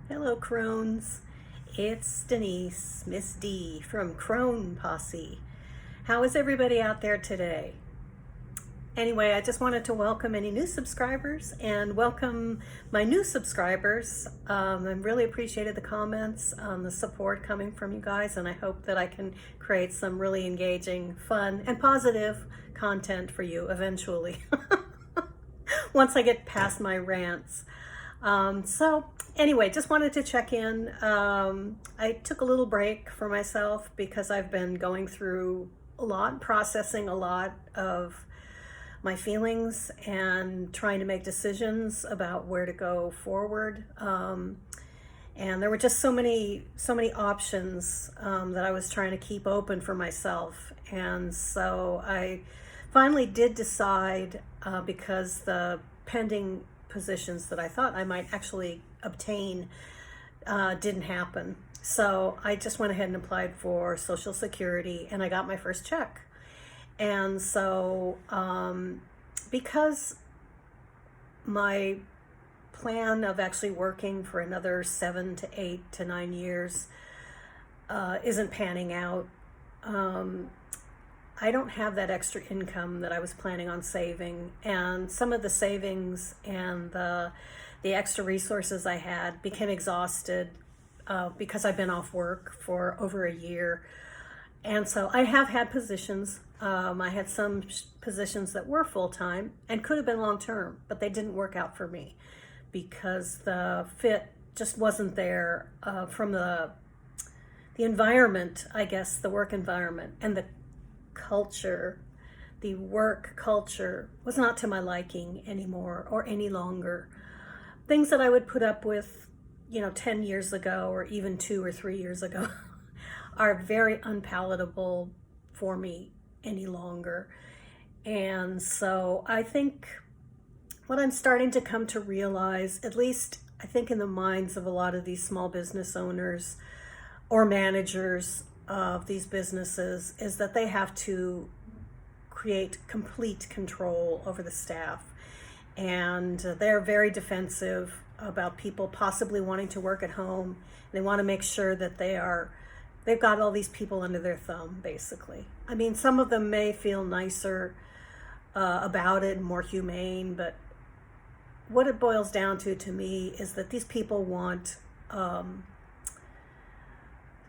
Hello, Crones. It's Denise, Miss D from Croneposse. How is everybody out there today? Anyway, I just wanted to welcome any new subscribers and welcome my new subscribers. I really appreciated the comments, the support coming from you guys, and I hope that I can create some really engaging, fun, and positive content for you eventually. Once I get past my rants. So anyway, just wanted to check in. I took a little break for myself because I've been going through a lot, processing a lot of my feelings and trying to make decisions about where to go forward. And there were just so many options that I was trying to keep open for myself. And so I finally did decide, because the pending positions that I thought I might actually obtain didn't happen. So I just went ahead and applied for Social Security, and I got my first check. And so because my plan of actually working for another 7 to 8 to 9 years isn't panning out, I don't have that extra income that I was planning on saving, and some of the savings and the extra resources I had became exhausted because I've been off work for over a year. And so I have had positions. I had some positions that were full-time and could have been long-term, but they didn't work out for me because the fit just wasn't there from the environment, I guess, the work environment, and the culture, the work culture was not to my liking anymore or any longer. Things that I would put up with, 10 years ago or even 2 or 3 years ago are very unpalatable for me any longer. And so I think what I'm starting to come to realize, at least I think in the minds of a lot of these small business owners or managers of these businesses, is that they have to create complete control over the staff. And they're very defensive about people possibly wanting to work at home. They want to make sure that they've got all these people under their thumb, basically. I mean, some of them may feel nicer about it, more humane, but what it boils down to me is that these people want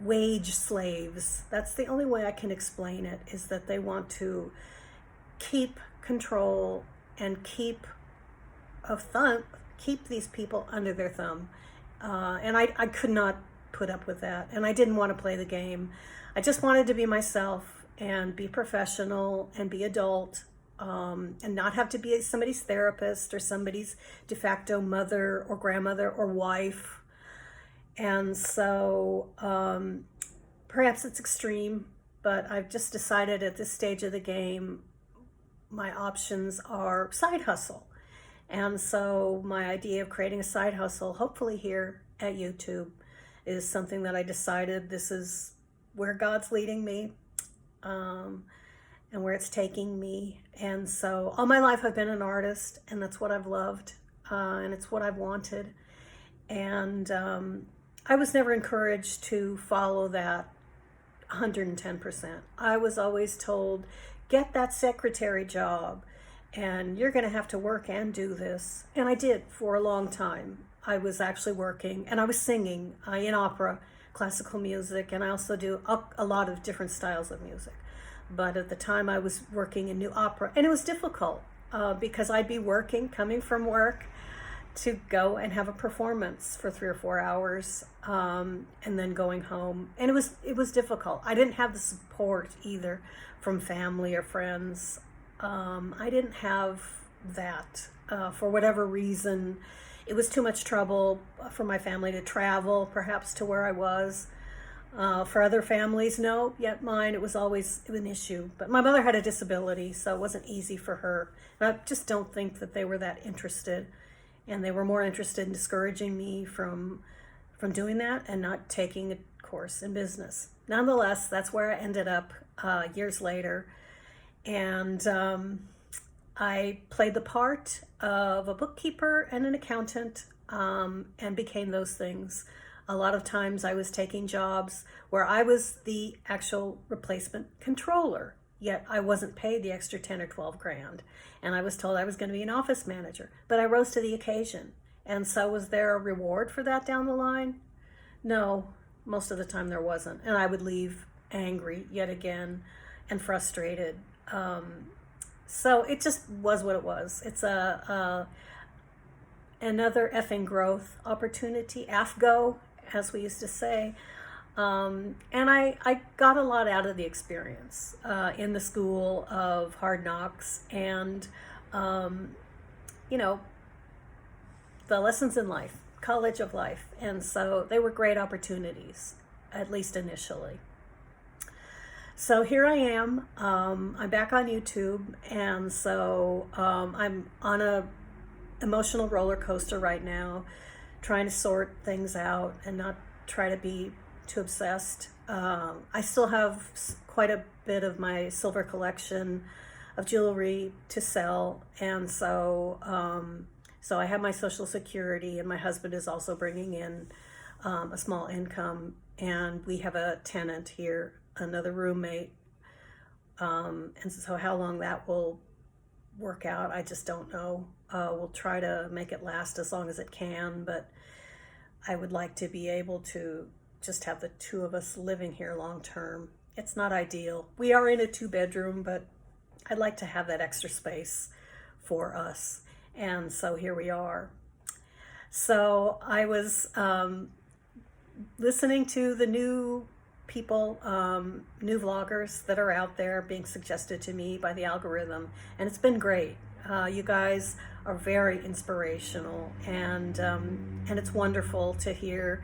wage slaves. That's the only way I can explain it, is that they want to keep control and keep these people under their thumb. And I could not put up with that. And I didn't want to play the game. I just wanted to be myself and be professional and be adult, and not have to be somebody's therapist or somebody's de facto mother or grandmother or wife. And so perhaps it's extreme, but I've just decided at this stage of the game, my options are side hustle. And so my idea of creating a side hustle, hopefully here at YouTube, is something that I decided this is where God's leading me, and where it's taking me. And so all my life I've been an artist, and that's what I've loved, and it's what I've wanted. And I was never encouraged to follow that 110%. I was always told, get that secretary job and you're going to have to work and do this. And I did for a long time. I was actually working and I was singing in opera, classical music, and I also do a lot of different styles of music. But at the time I was working in new opera, and it was difficult because I'd be working, coming from work, to go and have a performance for 3 or 4 hours, and then going home. And it was difficult. I didn't have the support either from family or friends. I didn't have that for whatever reason. It was too much trouble for my family to travel, perhaps to where I was. For other families, no, yet mine, it was always an issue. But my mother had a disability, so it wasn't easy for her. And I just don't think that they were that interested. And they were more interested in discouraging me from doing that and not taking a course in business. Nonetheless, that's where I ended up years later. And I played the part of a bookkeeper and an accountant and became those things. A lot of times I was taking jobs where I was the actual replacement controller, yet I wasn't paid the extra 10 or 12 grand. And I was told I was going to be an office manager, but I rose to the occasion. And so was there a reward for that down the line? No, most of the time there wasn't. And I would leave angry yet again and frustrated. So it just was what it was. It's another effing growth opportunity, AFGO, as we used to say. And I got a lot out of the experience in the school of hard knocks and, the lessons in life, college of life. And so they were great opportunities, at least initially. So here I am. I'm back on YouTube. And so I'm on a emotional roller coaster right now, trying to sort things out and not try to be too obsessed. I still have quite a bit of my silver collection of jewelry to sell, and so I have my Social Security, and my husband is also bringing in a small income, and we have a tenant here, another roommate, and so how long that will work out, I just don't know. We'll try to make it last as long as it can, but I would like to be able to just have the two of us living here long term. It's not ideal. We are in a 2-bedroom, but I'd like to have that extra space for us. And so here we are. So I was listening to the new people, new vloggers that are out there being suggested to me by the algorithm, and it's been great. You guys are very inspirational, and it's wonderful to hear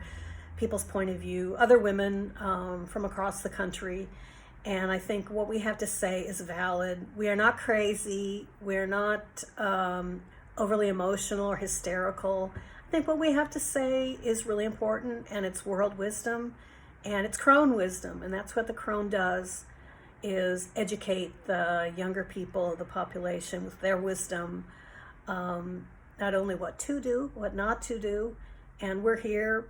people's point of view, other women from across the country. And I think what we have to say is valid. We are not crazy. We're not overly emotional or hysterical. I think what we have to say is really important, and it's world wisdom, and it's crone wisdom. And that's what the crone does, is educate the younger people of the population with their wisdom, not only what to do, what not to do. And we're here.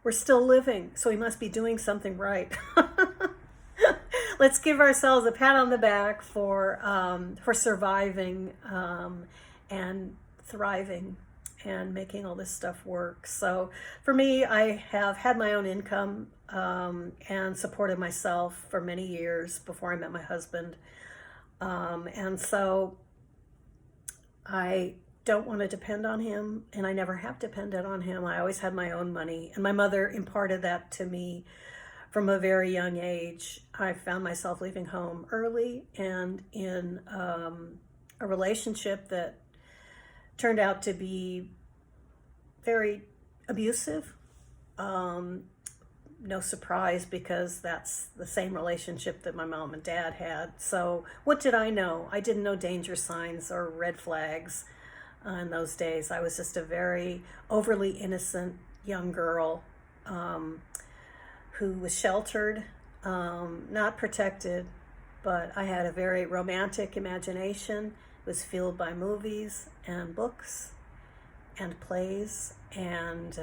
We're still living, so we must be doing something right. Let's give ourselves a pat on the back for surviving and thriving and making all this stuff work. So for me, I have had my own income and supported myself for many years before I met my husband. And so I don't want to depend on him, and I never have depended on him. I always had my own money, and my mother imparted that to me from a very young age. I found myself leaving home early and in a relationship that turned out to be very abusive. No surprise, because that's the same relationship that my mom and dad had. So what did I know? I didn't know danger signs or red flags. In those days, I was just a very overly innocent young girl who was sheltered, not protected, but I had a very romantic imagination. It was fueled by movies and books and plays, and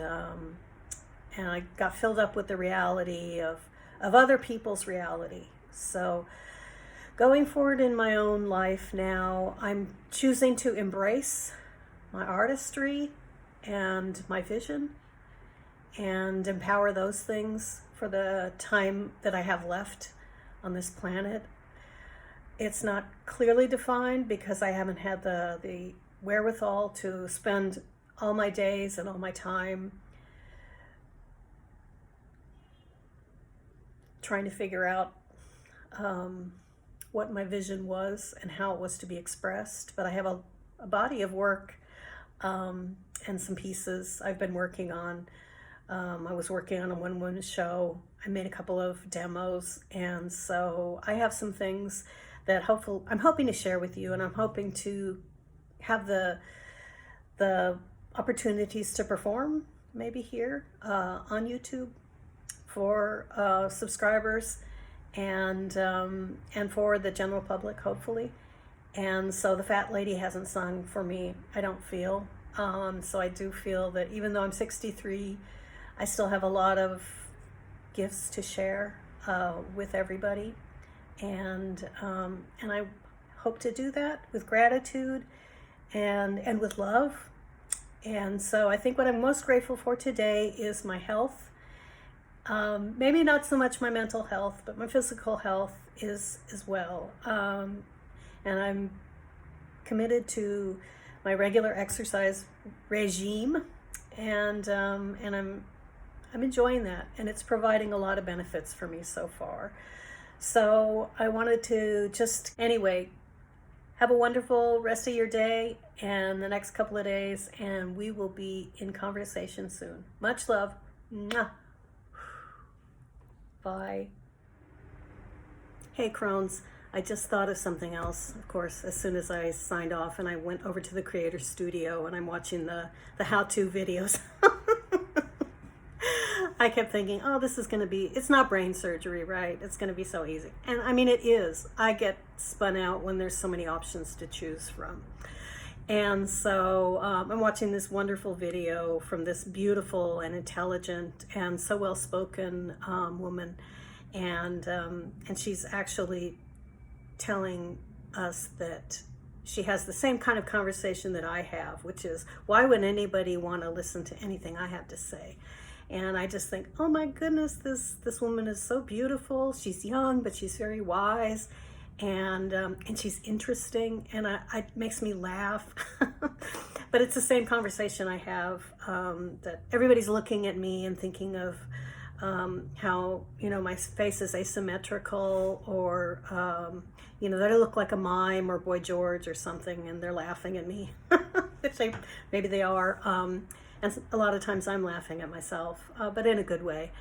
I got filled up with the reality of other people's reality. So going forward in my own life now, I'm choosing to embrace my artistry and my vision and empower those things for the time that I have left on this planet. It's not clearly defined because I haven't had the wherewithal to spend all my days and all my time trying to figure out what my vision was and how it was to be expressed. But I have a body of work and some pieces I've been working on. I was working on a one-woman show. I made a couple of demos, and so I have some things that I'm hoping to share with you, and I'm hoping to have the opportunities to perform maybe here on YouTube for subscribers and for the general public, hopefully. And so the fat lady hasn't sung for me, I don't feel. So I do feel that even though I'm 63, I still have a lot of gifts to share with everybody, and I hope to do that with gratitude and with love. And so I think what I'm most grateful for today is my health. Maybe not so much my mental health, but my physical health is as well. And I'm committed to my regular exercise regime, and I'm enjoying that, and it's providing a lot of benefits for me so far. So I wanted to just, anyway, have a wonderful rest of your day and the next couple of days, and we will be in conversation soon. Much love. Mwah. Bye. Hey, Crones. I just thought of something else, of course, as soon as I signed off and I went over to the Creator Studio and I'm watching the how-to videos. I kept thinking, oh, this is going to be, it's not brain surgery, right? It's going to be so easy. And I mean, it is. I get spun out when there's so many options to choose from. And so I'm watching this wonderful video from this beautiful and intelligent and so well-spoken woman. And she's actually telling us that she has the same kind of conversation that I have, which is, why would anybody want to listen to anything I have to say? And I just think, oh my goodness, this woman is so beautiful. She's young, but she's very wise, and she's interesting, and it makes me laugh. But it's the same conversation I have, that everybody's looking at me and thinking of how, my face is asymmetrical, or that I look like a mime or Boy George or something, and they're laughing at me. Which maybe they are. And a lot of times I'm laughing at myself, but in a good way.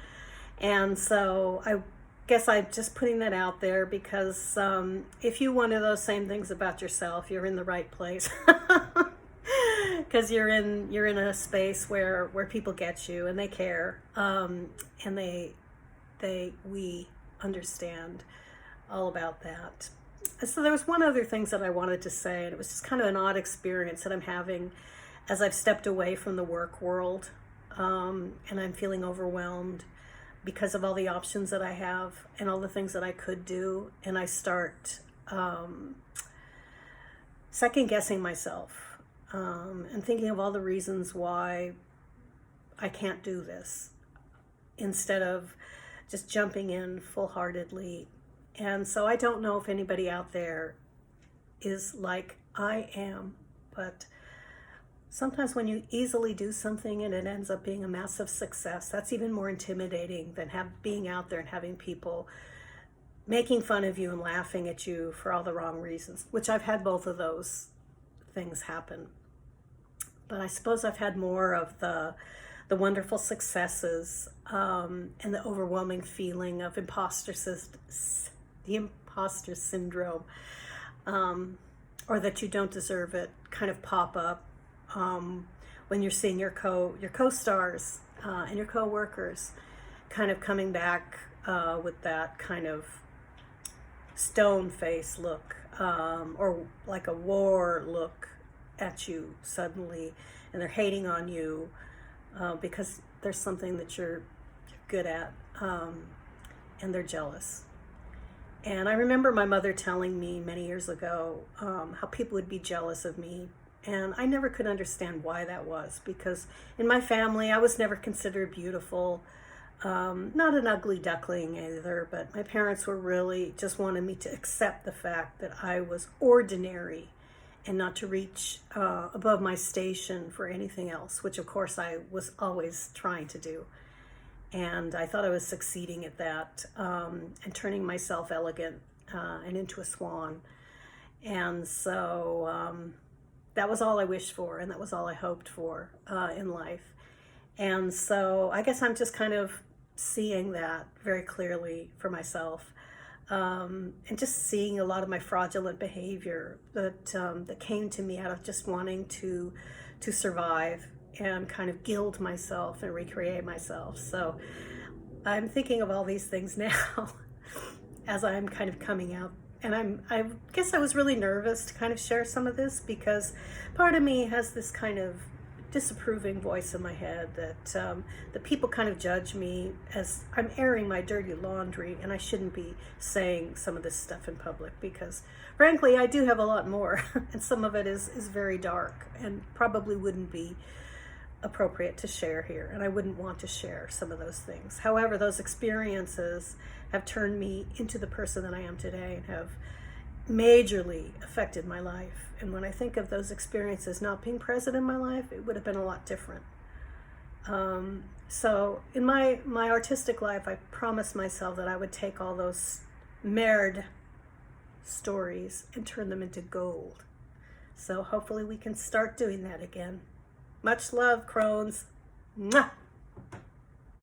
And so I guess I'm just putting that out there because if you want those same things about yourself, you're in the right place. Because you're in a space where people get you and they care, and we understand all about that. So there was one other thing that I wanted to say, and it was just kind of an odd experience that I'm having as I've stepped away from the work world, and I'm feeling overwhelmed because of all the options that I have and all the things that I could do, and I start second guessing myself, and thinking of all the reasons why I can't do this, instead of just jumping in full-heartedly. And so I don't know if anybody out there is like I am, but sometimes when you easily do something and it ends up being a massive success, that's even more intimidating than being out there and having people making fun of you and laughing at you for all the wrong reasons, which I've had both of those things happen. But I suppose I've had more of the wonderful successes, and the overwhelming feeling of imposter syndrome, or that you don't deserve it, kind of pop up when you're seeing your co-stars and your co-workers kind of coming back with that kind of stone face look, or like a war look at you suddenly, and they're hating on you because there's something that you're good at, and they're jealous. And I remember my mother telling me many years ago how people would be jealous of me. And I never could understand why that was, because in my family, I was never considered beautiful. Not an ugly duckling either, but my parents were really just wanted me to accept the fact that I was ordinary and not to reach above my station for anything else, which of course I was always trying to do. And I thought I was succeeding at that, and turning myself elegant and into a swan. And so that was all I wished for, and that was all I hoped for in life. And so I guess I'm just kind of seeing that very clearly for myself, and just seeing a lot of my fraudulent behavior that came to me out of just wanting to survive and kind of gild myself and recreate myself. So I'm thinking of all these things now as I'm kind of coming out. And I guess I was really nervous to kind of share some of this, because part of me has this kind of disapproving voice in my head that people kind of judge me as I'm airing my dirty laundry, and I shouldn't be saying some of this stuff in public because, frankly, I do have a lot more, and some of it is very dark and probably wouldn't be appropriate to share here, and I wouldn't want to share some of those things. However, those experiences have turned me into the person that I am today and have majorly affected my life. And when I think of those experiences not being present in my life, it would have been a lot different. So in my artistic life, I promised myself that I would take all those merde stories and turn them into gold. So hopefully we can start doing that again. Much love, Crones. Mwah!